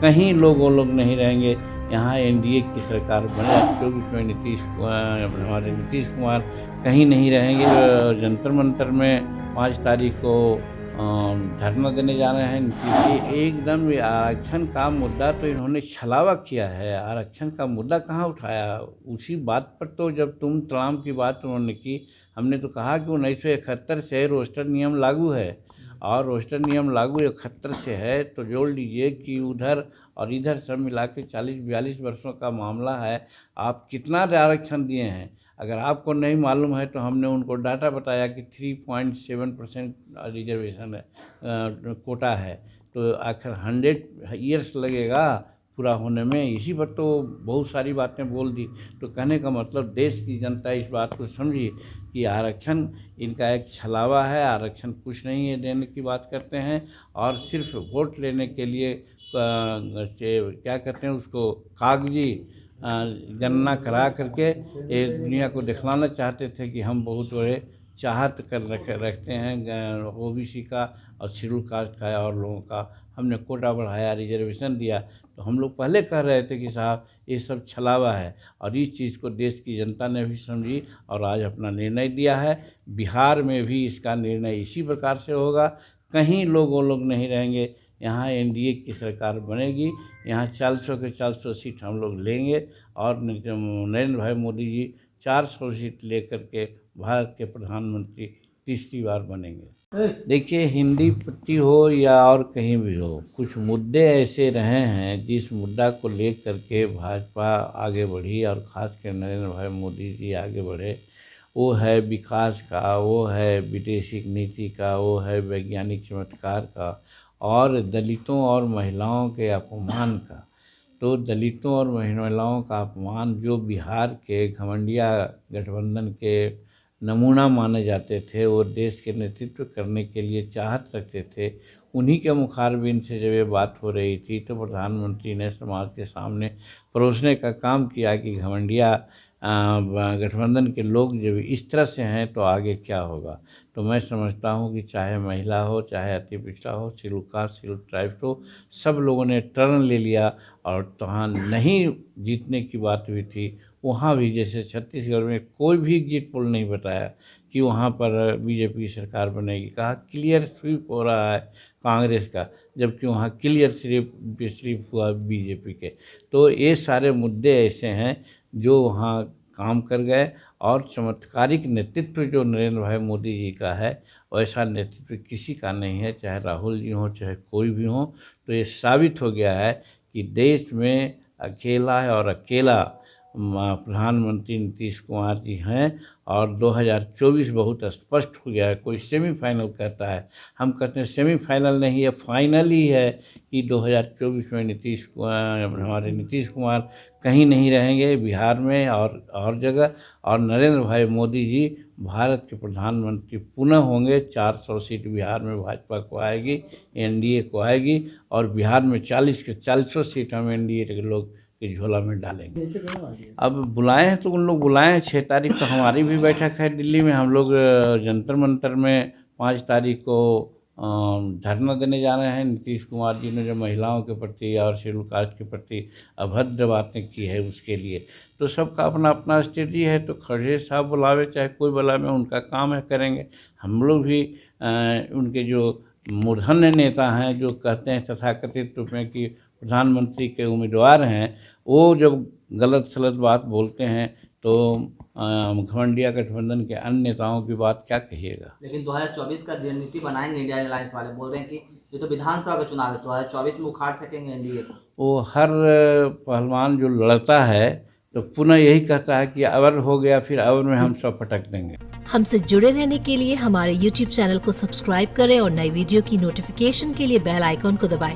कहीं वो लोग नहीं रहेंगे। यहाँ एनडीए की सरकार बने। 24 में हमारे नीतीश कुमार कहीं नहीं रहेंगे। जंतर मंतर में 5 तारीख को धरना देने जा रहे हैं नीतीश जी। एकदम आरक्षण का मुद्दा तो इन्होंने छलावा किया है। आरक्षण का मुद्दा कहाँ उठाया? उसी बात पर तो जब तुम तमाम की बात उन्होंने की, हमने तो कहा कि 1971 से रोस्टर नियम लागू है और रोस्टर नियम लागू 71 से है, तो जोड़ लीजिए कि उधर और इधर सब मिला के 40-42 वर्षों का मामला है। आप कितना आरक्षण दिए हैं? अगर आपको नहीं मालूम है तो हमने उनको डाटा बताया कि 3.7% रिजर्वेशन है, कोटा है, तो आखिर 100 ईयर्स लगेगा पूरा होने में। इसी पर तो बहुत सारी बातें बोल दी। तो कहने का मतलब देश की जनता इस बात को समझी कि आरक्षण इनका एक छलावा है। आरक्षण कुछ नहीं है देने की बात करते हैं और सिर्फ वोट लेने के लिए क्या कहते हैं उसको, कागजी गणना करा करके एक दुनिया को दिखलाना चाहते थे कि हम बहुत बड़े चाहत कर रखते हैं ओबीसी का और शेड्यूल कास्ट का और लोगों का। हमने कोटा बढ़ाया, रिजर्वेशन दिया। तो हम लोग पहले कह रहे थे कि साहब ये सब छलावा है, और इस चीज़ को देश की जनता ने भी समझी और आज अपना निर्णय दिया है। बिहार में भी इसका निर्णय इसी प्रकार से होगा। कहीं वो लोग नहीं रहेंगे। यहाँ एनडीए की सरकार बनेगी। यहाँ 400 के 400 सीट हम लोग लेंगे और नरेंद्र भाई मोदी जी 400 सीट लेकर के भारत के प्रधानमंत्री तीसरी बार बनेंगे। देखिए, हिंदी पट्टी हो या और कहीं भी हो, कुछ मुद्दे ऐसे रहे हैं जिस मुद्दा को लेकर के भाजपा आगे बढ़ी और ख़ासकर नरेंद्र भाई मोदी जी आगे बढ़े। वो है विकास का, वो है विदेशी नीति का, वो है वैज्ञानिक चमत्कार का और दलितों और महिलाओं के अपमान का। तो दलितों और महिलाओं का अपमान जो बिहार के घमंडिया गठबंधन के नमूना माने जाते थे, वो देश के नेतृत्व करने के लिए चाहत रखते थे, उन्हीं के मुखारबिन से जब ये बात हो रही थी तो प्रधानमंत्री ने समाज के सामने परोसने का काम किया कि घमंडिया गठबंधन के लोग जब इस तरह से हैं तो आगे क्या होगा। तो मैं समझता हूँ कि चाहे महिला हो, चाहे अति पिछड़ा हो, शेड्यूल कास्ट, शेड्यूल ट्राइब हो, सब लोगों ने टर्न ले लिया। और वहाँ नहीं जीतने की बात हुई थी, वहाँ भी जैसे छत्तीसगढ़ में कोई भी एग्जिट पोल नहीं बताया कि वहाँ पर बीजेपी सरकार बनेगी। कहा क्लियर स्वीप हो रहा है कांग्रेस का, जबकि वहाँ क्लियर स्वीप हुआ बीजेपी के। तो ये सारे मुद्दे ऐसे हैं जो वहाँ काम कर गए और चमत्कारिक नेतृत्व जो नरेंद्र भाई मोदी जी का है, वैसा नेतृत्व किसी का नहीं है, चाहे राहुल जी हों, चाहे कोई भी हो। तो ये साबित हो गया है कि देश में अकेला है और अकेला प्रधानमंत्री नीतीश कुमार जी हैं। और 2024 बहुत स्पष्ट हो गया है। कोई सेमीफाइनल कहता है, हम कहते हैं सेमीफाइनल नहीं है, फाइनल ही है कि 2024 में हमारे नीतीश कुमार कहीं नहीं रहेंगे बिहार में और जगह। और नरेंद्र भाई मोदी जी भारत के प्रधानमंत्री पुनः होंगे। 400 सीट बिहार में भाजपा को आएगी, एनडीए को आएगी, और बिहार में 40 के 400 सीट हम एनडीए के लोग की झोला में डालेंगे। अब बुलाए हैं तो उन लोग बुलाए हैं। 6 तारीख तो हमारी भी बैठक है दिल्ली में। हम लोग जंतर मंतर में 5 तारीख को धरना देने जा रहे हैं। नीतीश कुमार जी ने जो महिलाओं के प्रति और शेड्यूल कास्ट के प्रति अभद्र बातें की है उसके लिए, तो सबका अपना अपना स्ट्रेटजी है। तो खड़गे साहब बुलावे चाहे कोई बुलावे, उनका काम है, करेंगे। हम लोग भी उनके जो मूर्धन्य नेता हैं जो कहते हैं तथाकथित रूप में कि प्रधानमंत्री के उम्मीदवार हैं, वो जब गलत सलत बात बोलते हैं तो घमंडिया गठबंधन के अन्य नेताओं की बात क्या कहिएगा। लेकिन 2024 का रणनीति बनाएंगे इंडिया अलायंस वाले, बोल रहे हैं कि ये तो विधानसभा का चुनाव है, 2024 में उखाड़ फेंकेंगे एनडीए को। वो हर पहलवान जो लड़ता है तो पुनः यही कहता है कि अवर हो गया, फिर अवर में हम सब पटक देंगे। हमसे जुड़े रहने के लिए हमारे YouTube चैनल को सब्सक्राइब करें और नई वीडियो की नोटिफिकेशन के लिए बेल आइकॉन को दबाएं।